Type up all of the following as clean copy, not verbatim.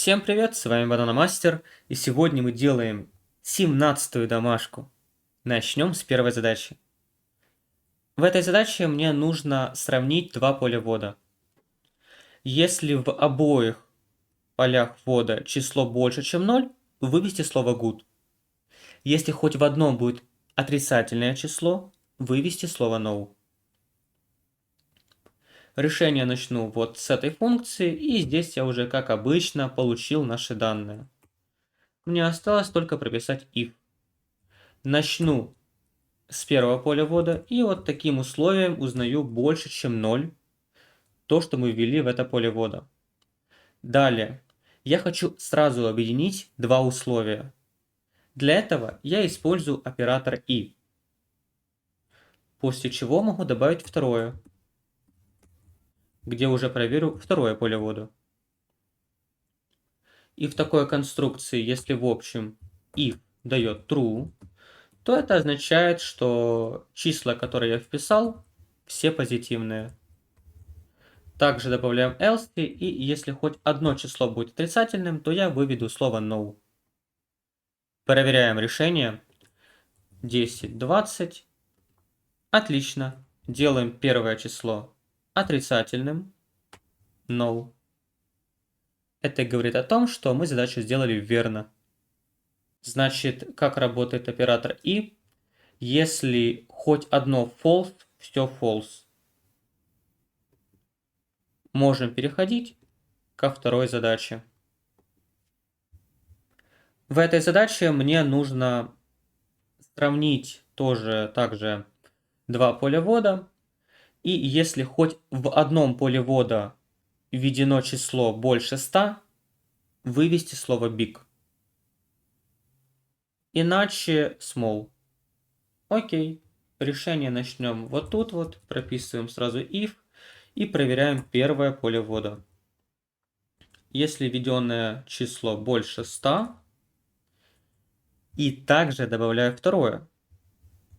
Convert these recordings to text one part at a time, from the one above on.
Всем привет, с вами Банана Мастер, и сегодня мы делаем 17-ю домашку. Начнем с первой задачи. В этой задаче мне нужно сравнить два поля ввода. Если в обоих полях ввода число больше, чем 0, вывести слово good. Если хоть в одном будет отрицательное число, вывести слово no. Решение начну вот с этой функции, и здесь я уже, как обычно, получил наши данные. Мне осталось только прописать if. Начну с первого поля ввода, и вот таким условием узнаю больше, чем 0, то, что мы ввели в это поле ввода. Далее, я хочу сразу объединить два условия. Для этого я использую оператор «и», после чего могу добавить второе, где уже проверю второе поле ввода. И в такой конструкции, если в общем if дает true, то это означает, что числа, которые я вписал, все позитивные. Также добавляем else, и если хоть одно число будет отрицательным, то я выведу слово no. Проверяем решение. 10, 20. Отлично. Делаем первое число отрицательным. No. Это говорит о том, что мы задачу сделали верно. Значит, как работает оператор и? Если хоть одно false, все false. Можем переходить ко второй задаче. В этой задаче мне нужно сравнить также два поля ввода. И если хоть в одном поле ввода введено число больше 100, вывести слово big. Иначе small. Окей. Решение начнем вот тут вот. Прописываем сразу if. И проверяем первое поле ввода. Если введенное число больше 100, и также добавляю второе.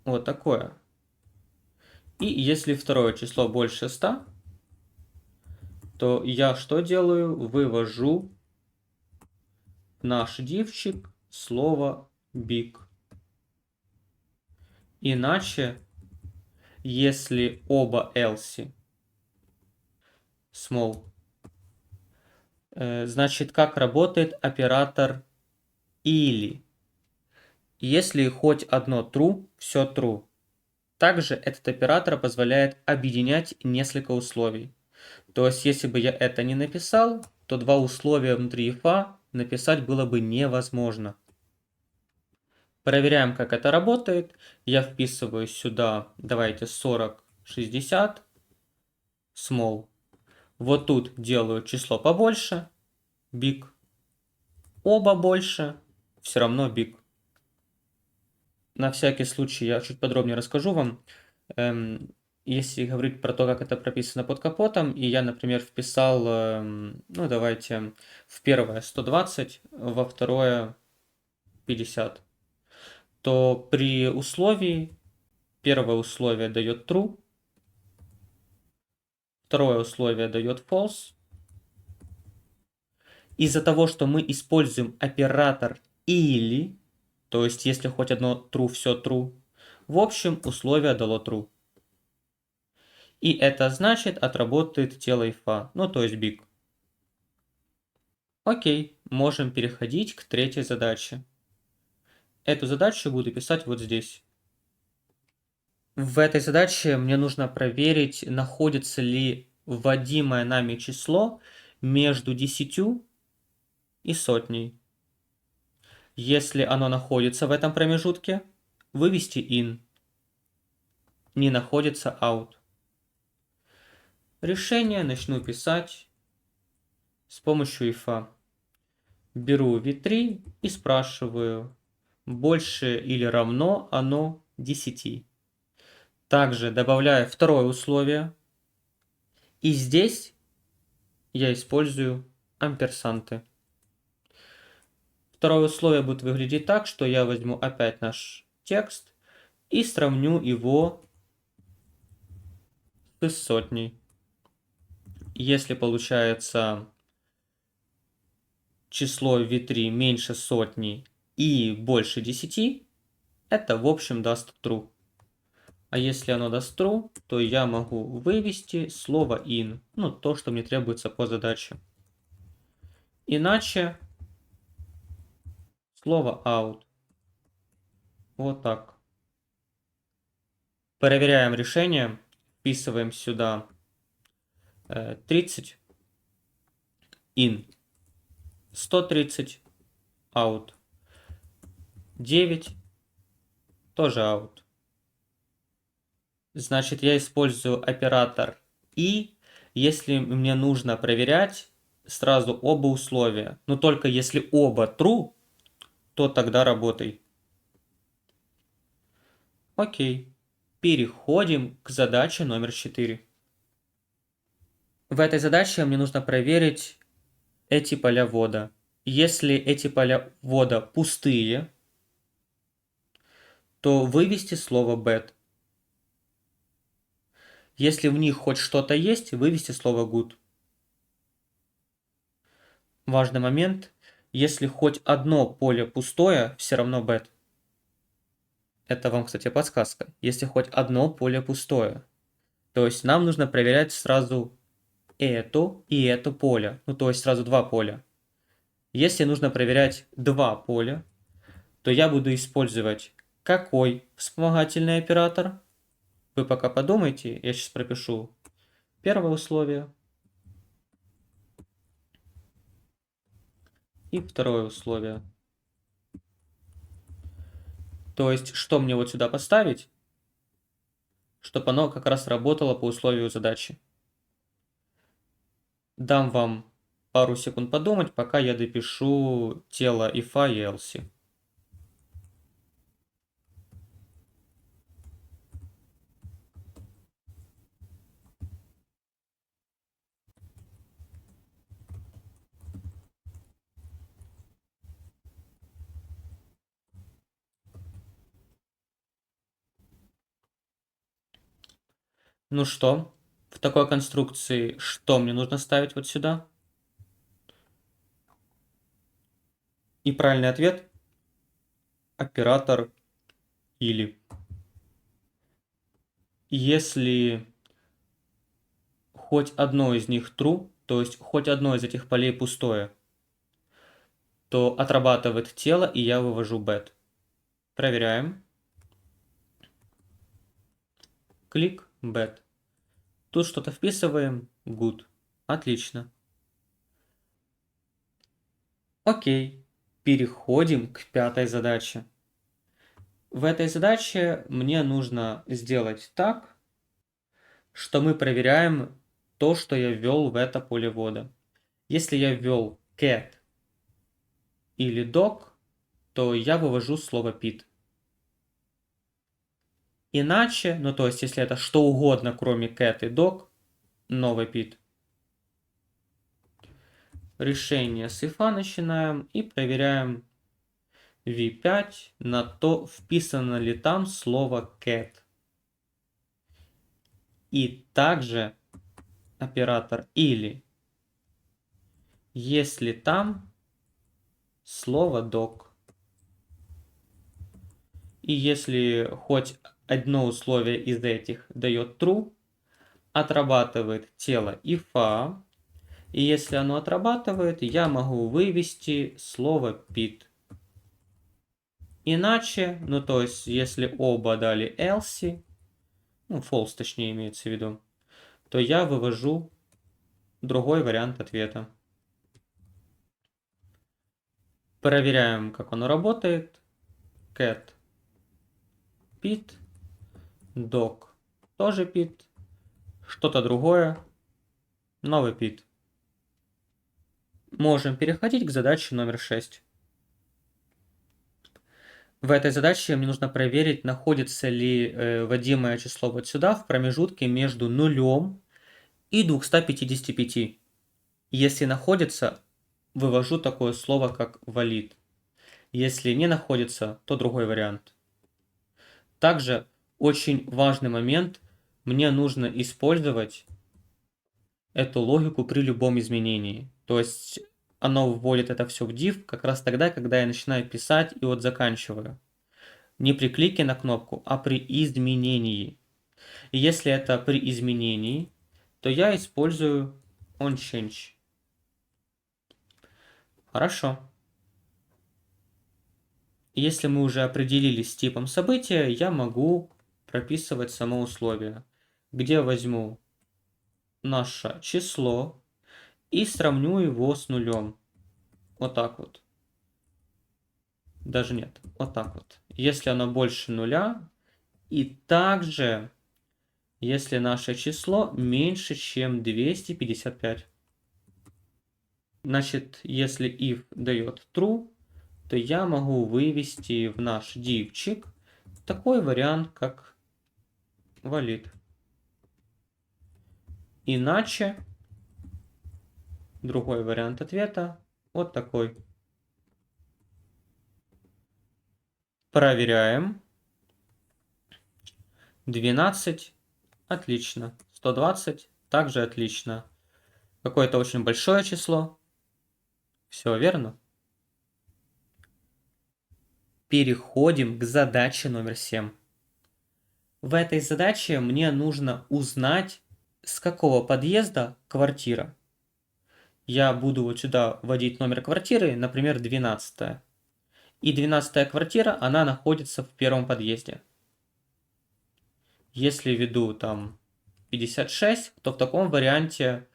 Вот такое. И если второе число больше 100, то я что делаю? Вывожу наш дивчик слово big. Иначе, если оба else small, значит, как работает оператор или. Если хоть одно true, все true. Также этот оператор позволяет объединять несколько условий. То есть, если бы я это не написал, то два условия внутри if написать было бы невозможно. Проверяем, как это работает. Я вписываю сюда, давайте 40, 60, small. Вот тут делаю число побольше, big. Оба больше, все равно big. На всякий случай я чуть подробнее расскажу вам. Если говорить про то, как это прописано под капотом, и я, например, вписал, ну давайте, в первое 120, во второе 50, то при условии, первое условие дает true, второе условие дает false. Из-за того, что мы используем оператор или, то есть если хоть одно true, все true, в общем условие дало true. И это значит, отработает тело if, ну то есть big. Окей, можем переходить к третьей задаче. Эту задачу буду писать вот здесь. В этой задаче мне нужно проверить, находится ли вводимое нами число между 10 и сотней. Если оно находится в этом промежутке, вывести in. Не находится out. Решение начну писать с помощью if. Беру v3 и спрашиваю, больше или равно оно 10. Также добавляю второе условие. И здесь я использую амперсанты. Второе условие будет выглядеть так, что я возьму опять наш текст и сравню его с сотней. Если получается число v3 меньше сотни и больше 10, это в общем даст true. А если оно даст true, то я могу вывести слово in, ну то, что мне требуется по задаче. Иначе слово out. Вот так. Проверяем решение. Вписываем сюда 30 in, 130 out, 9 тоже out. Значит, я использую оператор и, если мне нужно проверять сразу оба условия. Но только если оба true, то тогда работай. Окей. Переходим к задаче номер 4. В этой задаче мне нужно проверить эти поля ввода. Если эти поля ввода пустые, то вывести слово bad. Если в них хоть что-то есть, вывести слово good. Важный момент. Если хоть одно поле пустое, все равно bad. Это вам, кстати, подсказка. Если хоть одно поле пустое. То есть нам нужно проверять сразу эту и это поле. Ну, то есть сразу два поля. Если нужно проверять два поля, то я буду использовать какой вспомогательный оператор? Вы пока подумайте, я сейчас пропишу первое условие и второе условие. То есть, что мне вот сюда поставить, чтобы оно как раз работало по условию задачи. Дам вам пару секунд подумать, пока я допишу тело if и else. Ну что, в такой конструкции что мне нужно ставить вот сюда? И правильный ответ – оператор или. Если хоть одно из них true, то есть хоть одно из этих полей пустое, то отрабатывает тело, и я вывожу bad. Проверяем. Клик bad. Тут что-то вписываем. Good. Отлично. Окей. Переходим к пятой задаче. В этой задаче мне нужно сделать так, что мы проверяем то, что я ввел в это поле ввода. Если я ввел cat или dog, то я вывожу слово pit. Иначе, ну то есть если это что угодно, кроме cat и dog, новый pit. Решение с if начинаем и проверяем v5 на то, вписано ли там слово cat. И также оператор или, если там слово dog. И если хоть одно условие из этих дает true, отрабатывает тело if. И если оно отрабатывает, я могу вывести слово pit. Иначе, ну то есть, если оба дали else, ну false точнее имеется в виду, то я вывожу другой вариант ответа. Проверяем, как оно работает. Cat pit, dog тоже pit, что-то другое, новый pit. Можем переходить к задаче номер 6. В этой задаче мне нужно проверить, находится ли вводимое число вот сюда, в промежутке между 0 и 255. Если находится, вывожу такое слово, как valid. Если не находится, то другой вариант. Также очень важный момент, мне нужно использовать эту логику при любом изменении. То есть оно вводит это все в div как раз тогда, когда я начинаю писать и вот заканчиваю. Не при клике на кнопку, а при изменении. И если это при изменении, то я использую onChange. Хорошо. Если мы уже определились с типом события, я могу прописывать само условие, где возьму наше число и сравню его с нулем. Вот так вот. Даже нет, вот так вот. Если оно больше нуля, и также, если наше число меньше, чем 255. Значит, если if дает true, то я могу вывести в наш дивчик такой вариант, как valid. Иначе другой вариант ответа вот такой. Проверяем. 12. Отлично. 120. Также отлично. Какое-то очень большое число. Все верно. Переходим к задаче номер 7. В этой задаче мне нужно узнать, с какого подъезда квартира. Я буду вот сюда вводить номер квартиры, например, 12. И 12-я квартира, она находится в первом подъезде. Если введу там 56, то в таком варианте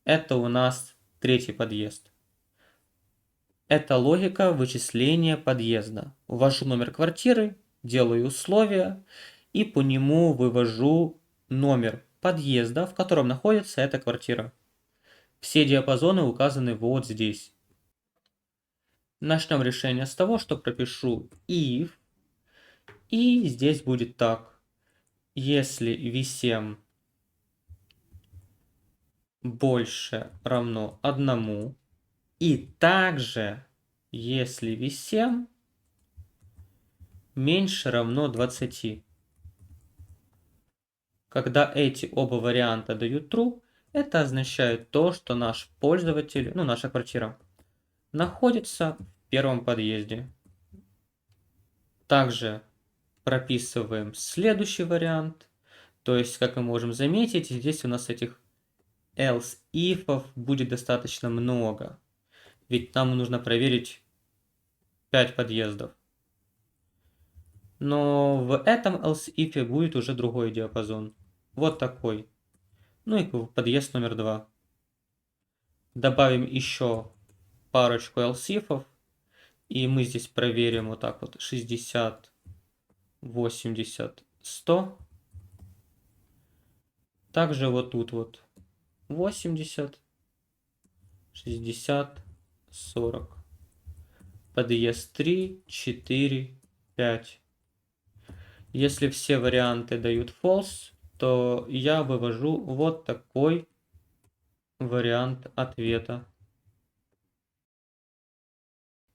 это у нас третий подъезд. Это логика вычисления подъезда. Ввожу номер квартиры, делаю условия и по нему вывожу номер подъезда, в котором находится эта квартира. Все диапазоны указаны вот здесь. Начнем решение с того, что пропишу if, и здесь будет так. Если v7 больше равно 1, и также если v7 меньше равно 20. Когда эти оба варианта дают true, это означает то, что наш пользователь, наша квартира, находится в первом подъезде. Также прописываем следующий вариант. То есть, как мы можем заметить, здесь у нас этих else if будет достаточно много. Ведь нам нужно проверить 5 подъездов. Но в этом else if будет уже другой диапазон. Вот такой. Ну и подъезд номер 2. Добавим еще парочку else if. И мы здесь проверим вот так вот. 60, 80, 100. Также вот тут вот 80, 60, 40. Подъезд 3, 4, 5. Если все варианты дают false, то я вывожу вот такой вариант ответа.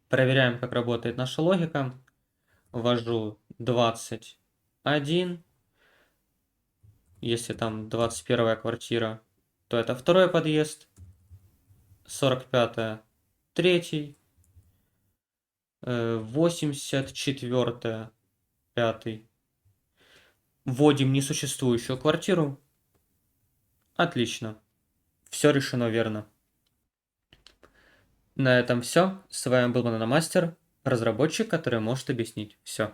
Проверяем, как работает наша логика. Ввожу 21. Если там 21 квартира, то это второй подъезд. 45 третий. 84 пятый. Вводим несуществующую квартиру. Отлично. Все решено верно. На этом все. С вами был Бананомастер, разработчик, который может объяснить все.